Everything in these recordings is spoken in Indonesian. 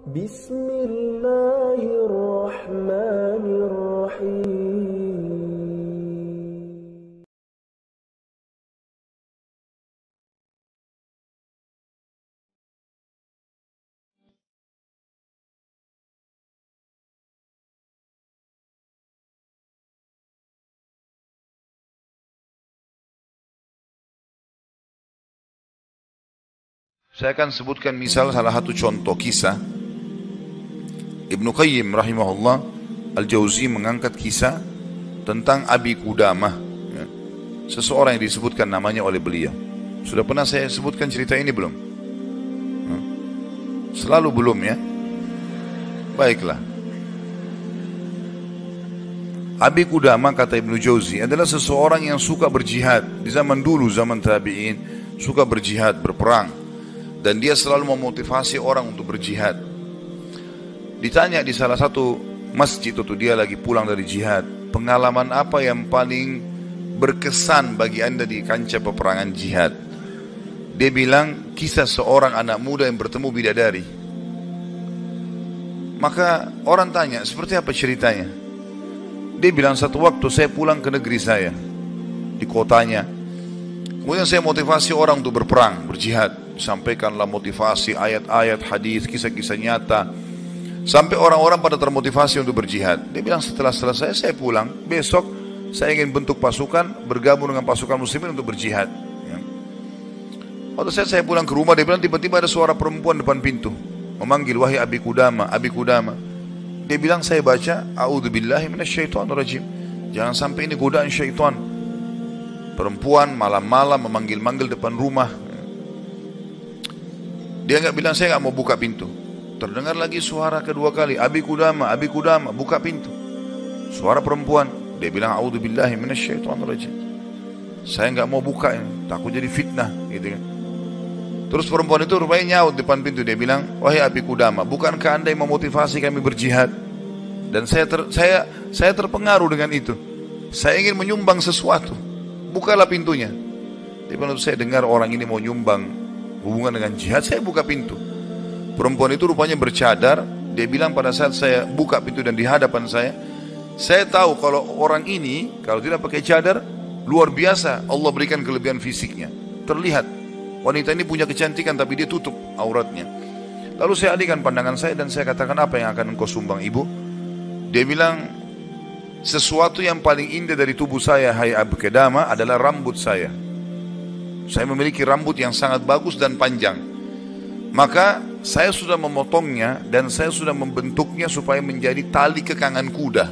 Bismillahirrahmanirrahim. Saya akan sebutkan misal salah satu contoh kisah. Ibnu Qayyim rahimahullah Al-Jauzi mengangkat kisah tentang Abi Qudamah, ya. Seseorang yang disebutkan namanya oleh beliau. Sudah pernah saya sebutkan cerita ini belum? Selalu belum, ya. Baiklah. Abi Qudamah, kata Ibnu Jauzi, adalah seseorang yang suka berjihad. Di zaman dulu, zaman tabi'in, suka berjihad, berperang. Dan dia selalu memotivasi orang untuk berjihad. Ditanya di salah satu masjid itu, dia lagi pulang dari jihad, pengalaman apa yang paling berkesan bagi anda di kancah peperangan jihad? Dia bilang, kisah seorang anak muda yang bertemu bidadari. Maka orang tanya, seperti apa ceritanya? Dia bilang, satu waktu saya pulang ke negeri saya, di kotanya. Kemudian saya motivasi orang untuk berperang, berjihad. Sampaikanlah motivasi, ayat-ayat, hadis, kisah-kisah nyata. Sampai orang-orang pada termotivasi untuk berjihad. Dia bilang, setelah selesai saya pulang, besok saya ingin bentuk pasukan, bergabung dengan pasukan muslimin untuk berjihad, ya. Waktu saya pulang ke rumah, dia bilang tiba-tiba ada suara perempuan depan pintu memanggil, wahai Abi Qudamah, Abi Qudamah. Dia bilang, saya baca, a'udzubillahi minasyaitonirrajim. Jangan sampai ini godaan syaitan. Perempuan malam-malam memanggil-manggil depan rumah. Dia enggak bilang, saya enggak mau buka pintu. Terdengar lagi suara kedua kali, Abi Qudamah, Abi Qudamah, buka pintu. Suara perempuan. Dia bilang, a'udzubillahi minasyaitonirrajim. Saya enggak mau buka ini, takut jadi fitnah, gitu kan. Terus perempuan itu rupanya nyaut depan pintu. Dia bilang, wahai Abi Qudamah, bukankah anda yang memotivasi kami berjihad? Dan saya terpengaruh dengan itu. Saya ingin menyumbang sesuatu. Bukalah pintunya. Dia bilang, saya dengar orang ini mau nyumbang hubungan dengan jihad, saya buka pintu. Perempuan itu rupanya bercadar. Dia bilang, pada saat saya buka pintu dan di hadapan saya tahu kalau orang ini kalau tidak pakai cadar, luar biasa Allah berikan kelebihan fisiknya. Terlihat wanita ini punya kecantikan, tapi dia tutup auratnya. Lalu saya alihkan pandangan saya dan saya katakan, apa yang akan engkau sumbang, ibu? Dia bilang, sesuatu yang paling indah dari tubuh saya, hai Abi Qudamah, adalah rambut saya. Saya memiliki rambut yang sangat bagus dan panjang. Maka saya sudah memotongnya dan saya sudah membentuknya supaya menjadi tali kekangan kuda.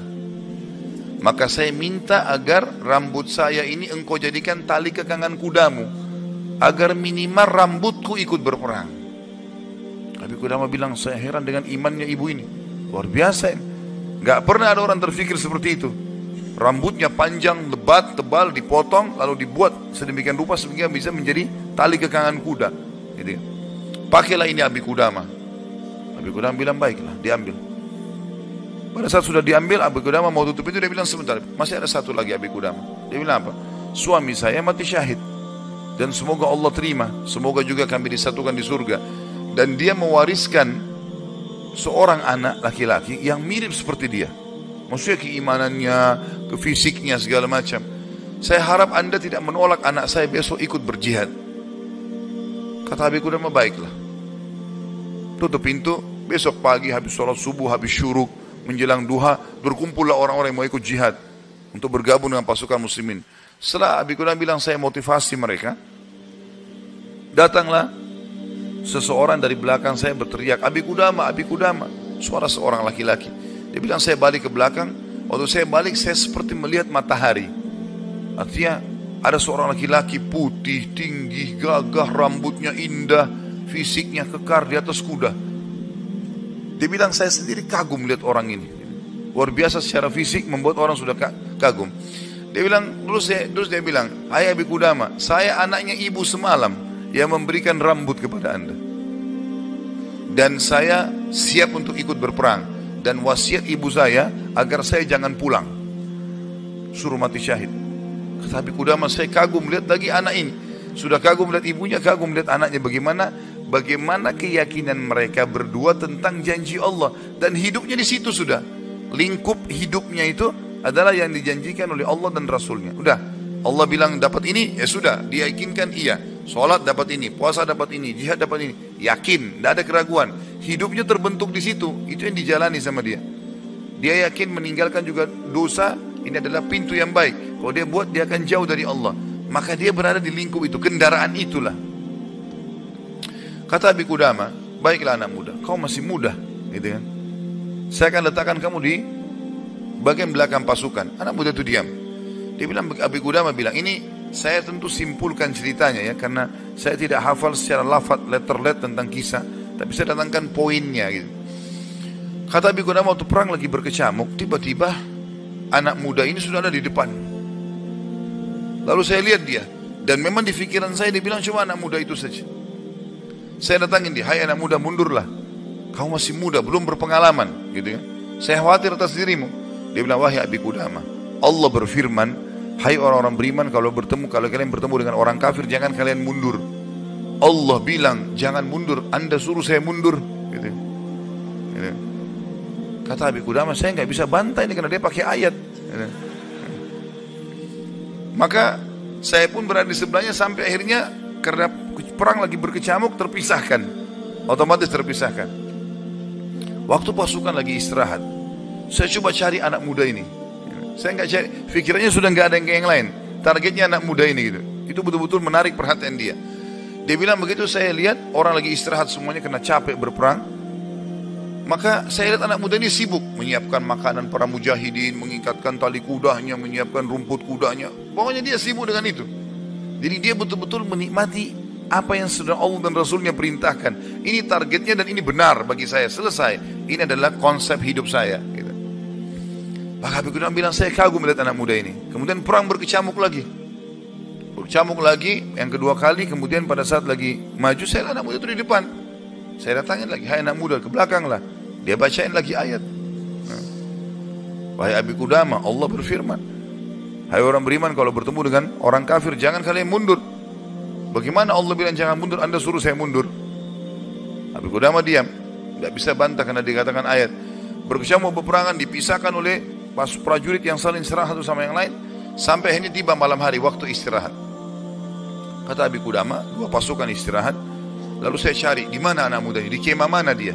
Maka saya minta agar rambut saya ini engkau jadikan tali kekangan kudamu, agar minimal rambutku ikut berperang. Abi Qudamah bilang, saya heran dengan imannya ibu ini. Luar biasa ini. Gak pernah ada orang terfikir seperti itu. Rambutnya panjang, lebat, tebal, dipotong, lalu dibuat sedemikian rupa sehingga bisa menjadi tali kekangan kuda. Jadi, pakailah ini Abi Qudamah. Abi Qudamah bilang, baiklah, diambil. Pada saat sudah diambil, Abi Qudamah mau tutup itu, dia bilang, sebentar, masih ada satu lagi Abi Qudamah. Dia bilang apa? Suami saya mati syahid. Dan semoga Allah terima. Semoga juga kami disatukan di surga. Dan dia mewariskan seorang anak laki-laki yang mirip seperti dia. Maksudnya keimanannya, fisiknya, segala macam. Saya harap anda tidak menolak anak saya besok ikut berjihad. Kata Abi Qudamah, baiklah. Tutup pintu. Besok pagi habis sholat subuh, habis syuruk, menjelang duha, berkumpullah orang-orang yang mau ikut jihad untuk bergabung dengan pasukan muslimin. Setelah Abi Qudamah bilang, saya motivasi mereka, datanglah seseorang dari belakang saya berteriak, Abi Qudamah, Abi Qudamah. Suara seorang laki-laki. Dia bilang, saya balik ke belakang. Waktu saya balik, saya seperti melihat matahari. Artinya ada seorang laki-laki putih, tinggi, gagah, rambutnya indah, fisiknya kekar di atas kuda. Dia bilang, saya sendiri kagum melihat orang ini. Luar biasa secara fisik, membuat orang sudah kagum. Dia bilang, terus dia bilang, hai Abi Qudamah, saya anaknya ibu semalam yang memberikan rambut kepada anda. Dan saya siap untuk ikut berperang. Dan wasiat ibu saya agar saya jangan pulang, suruh mati syahid. Kata Abi Qudamah, saya kagum melihat lagi anak ini. Sudah kagum melihat ibunya, kagum melihat anaknya. Bagaimana bagaimana keyakinan mereka berdua tentang janji Allah. Dan hidupnya di situ sudah. Lingkup hidupnya itu adalah yang dijanjikan oleh Allah dan Rasulnya. Udah, Allah bilang dapat ini, ya sudah, dia yakinkan iya. Sholat dapat ini, puasa dapat ini, jihad dapat ini. Yakin, tidak ada keraguan. Hidupnya terbentuk di situ, itu yang dijalani sama dia. Dia yakin meninggalkan juga dosa, ini adalah pintu yang baik. Kalau dia buat, dia akan jauh dari Allah. Maka dia berada di lingkup itu, kendaraan itulah. Kata Abi Qudamah, baiklah anak muda, kau masih muda, gitu kan. Saya akan letakkan kamu di bagian belakang pasukan. Anak muda itu diam. Dia bilang, Abi Qudamah bilang, ini saya tentu simpulkan ceritanya ya, karena saya tidak hafal secara lafaz letter tentang kisah, tapi saya datangkan poinnya gitu. Kata Abi Qudamah, waktu perang lagi berkecamuk, tiba-tiba anak muda ini sudah ada di depan. Lalu saya lihat dia, dan memang di pikiran saya dia bilang cuma anak muda itu saja. Saya datangin dia, hai anak muda, mundurlah. Kau masih muda, belum berpengalaman, gitu ya. Saya khawatir atas dirimu. Dia bilang, wahai Abi Qudamah, Allah berfirman, hai orang-orang beriman, kalau kalian bertemu dengan orang kafir, jangan kalian mundur. Allah bilang, jangan mundur, Anda suruh saya mundur, gitu. Gitu. Kata Abi Qudamah, saya nggak bisa bantai ini karena dia pakai ayat. Gitu. Maka saya pun berada di sebelahnya sampai akhirnya karena perang lagi berkecamuk terpisahkan, otomatis terpisahkan. Waktu pasukan lagi istirahat, saya coba cari anak muda ini. Saya nggak cari, pikirannya sudah nggak ada yang lain. Targetnya anak muda ini gitu. Itu betul-betul menarik perhatian dia. Dia bilang begitu saya lihat orang lagi istirahat semuanya karena capek berperang. Maka saya lihat anak muda ini sibuk menyiapkan makanan para mujahidin, mengikatkan tali kudanya, menyiapkan rumput kudanya. Pokoknya dia sibuk dengan itu. Jadi dia betul-betul menikmati apa yang sudah Allah dan Rasulnya perintahkan. Ini targetnya dan ini benar bagi saya. Selesai. Ini adalah konsep hidup saya. Gitu. Maka Abi Qudamah bilang, saya kagum melihat anak muda ini. Kemudian perang berkecamuk lagi. Berkecamuk lagi, yang kedua kali. Kemudian pada saat lagi maju, saya lihat anak muda itu di depan. Saya datangin lagi, hai anak muda, ke belakang lah. Dia bacain lagi ayat. Wahai Abi Qudamah, Allah berfirman, hai orang beriman, kalau bertemu dengan orang kafir, jangan kalian mundur. Bagaimana Allah bilang jangan mundur, Anda suruh saya mundur? Abi Qudamah diam, tidak bisa bantah karena dikatakan ayat. Berkecamuk peperangan dipisahkan oleh prajurit yang saling serang satu sama yang lain, sampai akhirnya tiba malam hari waktu istirahat. Kata Abi Qudamah, dua pasukan istirahat. Lalu saya cari, di mana anak muda ini? Di kemah mana dia?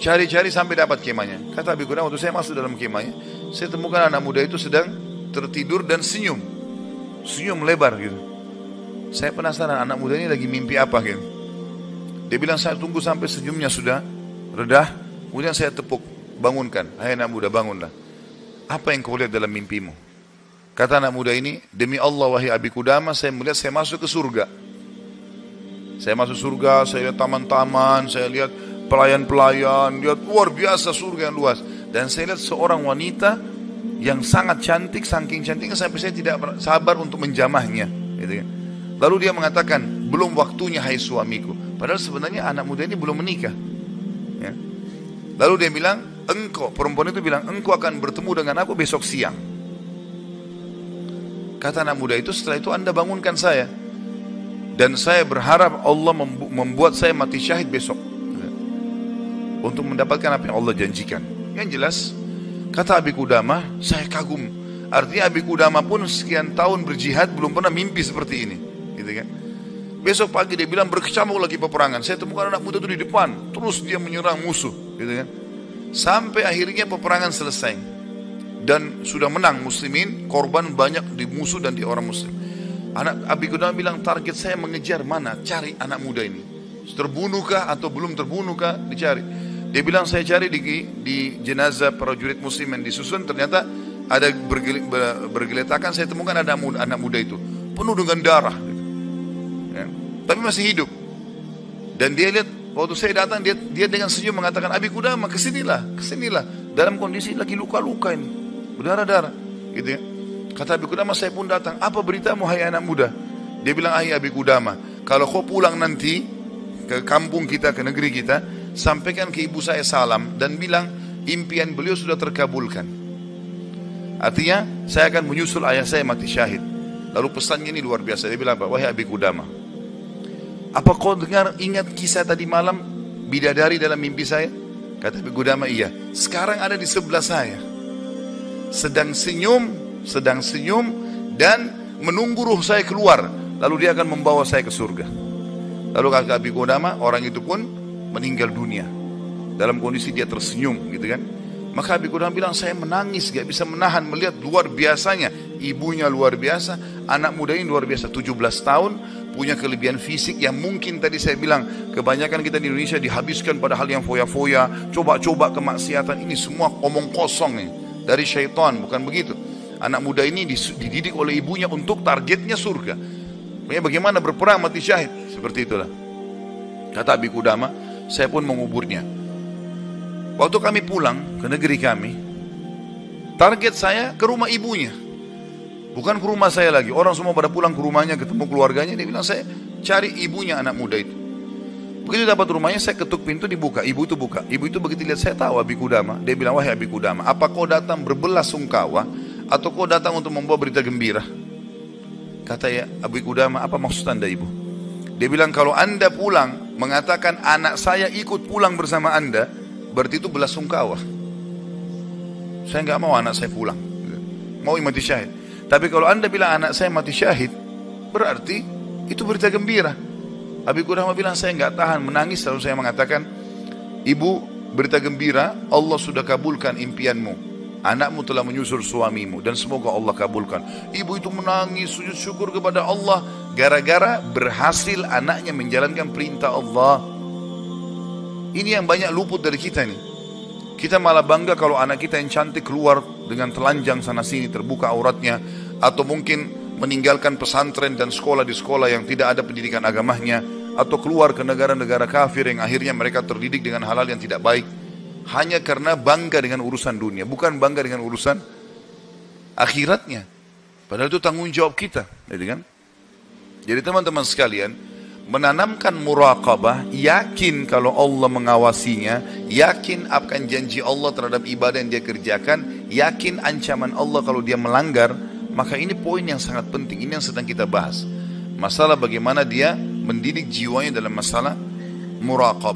Cari-cari sampai dapat kemahnya. Kata Abi Qudamah, waktu saya masuk dalam kemahnya, saya temukan anak muda itu sedang tertidur dan senyum. Senyum lebar gitu. Saya penasaran anak muda ini lagi mimpi apa gitu. Dia bilang, saya tunggu sampai senyumnya sudah redah. Kemudian saya tepuk, bangunkan. Hai anak muda, bangunlah. Apa yang kau lihat dalam mimpimu? Kata anak muda ini, demi Allah wahai Abi Qudamah, saya melihat saya masuk ke surga. Saya masuk surga, saya lihat taman-taman, saya lihat pelayan-pelayan, lihat luar biasa surga yang luas. Dan saya lihat seorang wanita yang sangat cantik, saking cantiknya sampai saya tidak sabar untuk menjamahnya. Gitu. Lalu dia mengatakan, belum waktunya hai suamiku. Padahal sebenarnya anak muda ini belum menikah. Ya. Lalu dia bilang, engkau, perempuan itu bilang, engkau akan bertemu dengan aku besok siang. Kata anak muda itu, setelah itu Anda bangunkan saya. Dan saya berharap Allah membuat saya mati syahid besok. Untuk mendapatkan apa yang Allah janjikan. Yang jelas, kata Abi Qudamah, saya kagum. Artinya Abi Qudamah pun sekian tahun berjihad belum pernah mimpi seperti ini. Gitu kan? Besok pagi dia bilang berkecamuk lagi peperangan. Saya temukan anak muda itu di depan. Terus dia menyerang musuh. Gitu kan? Sampai akhirnya peperangan selesai. Dan sudah menang muslimin. Korban banyak di musuh dan di orang muslim. Anak Abi Qudamah bilang target saya mengejar mana? Cari anak muda ini. Terbunuhkah atau belum terbunuhkah? Dicari. Dia bilang saya cari di jenazah prajurit muslim yang disusun. Ternyata ada bergeletakan. Saya temukan ada anak muda itu. Penuh dengan darah. Ya. Tapi masih hidup. Dan dia lihat waktu saya datang dia dengan senyum mengatakan, Abi Qudamah kesinilah. Dalam kondisi lagi luka-luka ini. Berdarah-darah. Gitu ya. Kata Abi Qudamah, saya pun datang. Apa beritamu hai anak muda? Dia bilang, hai Abi Qudamah, kalau kau pulang nanti ke kampung kita, ke negeri kita, sampaikan ke ibu saya salam dan bilang impian beliau sudah terkabulkan. Artinya saya akan menyusul ayah saya mati syahid. Lalu pesannya ini luar biasa. Dia bilang apa? Wahai Abi Qudamah, Apa kau ingat kisah tadi malam bidadari dalam mimpi saya? Kata Abi Qudamah, iya. Sekarang ada di sebelah saya, sedang senyum dan menunggu ruh saya keluar, lalu dia akan membawa saya ke surga. Lalu kata Abi Qudamah, orang itu pun meninggal dunia dalam kondisi dia tersenyum, gitu kan. Maka Abi Qudamah bilang, saya menangis, gak bisa menahan melihat luar biasanya. Ibunya luar biasa, anak muda ini luar biasa, 17 tahun, punya kelebihan fisik yang mungkin tadi saya bilang, kebanyakan kita di Indonesia dihabiskan pada hal yang foya-foya, coba-coba kemaksiatan. Ini semua omong kosong nih, dari syaitan, bukan begitu. Anak muda ini dididik oleh ibunya untuk targetnya surga. Bagaimana berperang mati syahid, seperti itulah. Kata Abi Qudamah, saya pun menguburnya. Waktu kami pulang ke negeri kami, target saya ke rumah ibunya, bukan ke rumah saya lagi. Orang semua pada pulang ke rumahnya, ketemu keluarganya. Dia bilang, saya cari ibunya anak muda itu. Begitu dapat rumahnya, saya ketuk pintu, dibuka. Ibu itu buka. Ibu itu begitu lihat saya tahu Abi Qudamah. Dia bilang, wahai Abi Qudamah, apa kau datang berbelasungkawa atau kau datang untuk membawa berita gembira? Kata ya Abi Qudamah, apa maksud anda ibu? Dia bilang, kalau anda pulang mengatakan anak saya ikut pulang bersama anda, berarti itu belasungkawa. Saya nggak mau anak saya pulang, mau mati syahid. Tapi kalau anda bilang anak saya mati syahid, berarti itu berita gembira. Abi Qudamah bilang, saya nggak tahan menangis. Lalu saya mengatakan, ibu, berita gembira, Allah sudah kabulkan impianmu. Anakmu telah menyusul suamimu dan semoga Allah kabulkan. Ibu itu menangis, sujud syukur kepada Allah gara-gara berhasil anaknya menjalankan perintah Allah. Ini yang banyak luput dari kita nih. Kita malah bangga kalau anak kita yang cantik keluar dengan telanjang sana sini, terbuka auratnya, atau mungkin meninggalkan pesantren dan sekolah di sekolah yang tidak ada pendidikan agamanya, atau keluar ke negara-negara kafir yang akhirnya mereka terdidik dengan hal-hal yang tidak baik, hanya karena bangga dengan urusan dunia, bukan bangga dengan urusan akhiratnya. Padahal itu tanggung jawab kita, kan? Jadi teman-teman sekalian, menanamkan muraqabah, yakin kalau Allah mengawasinya, yakin akan janji Allah terhadap ibadah yang dia kerjakan, yakin ancaman Allah kalau dia melanggar. Maka ini poin yang sangat penting, ini yang sedang kita bahas. Masalah bagaimana dia mendidik jiwanya dalam masalah muraqabah.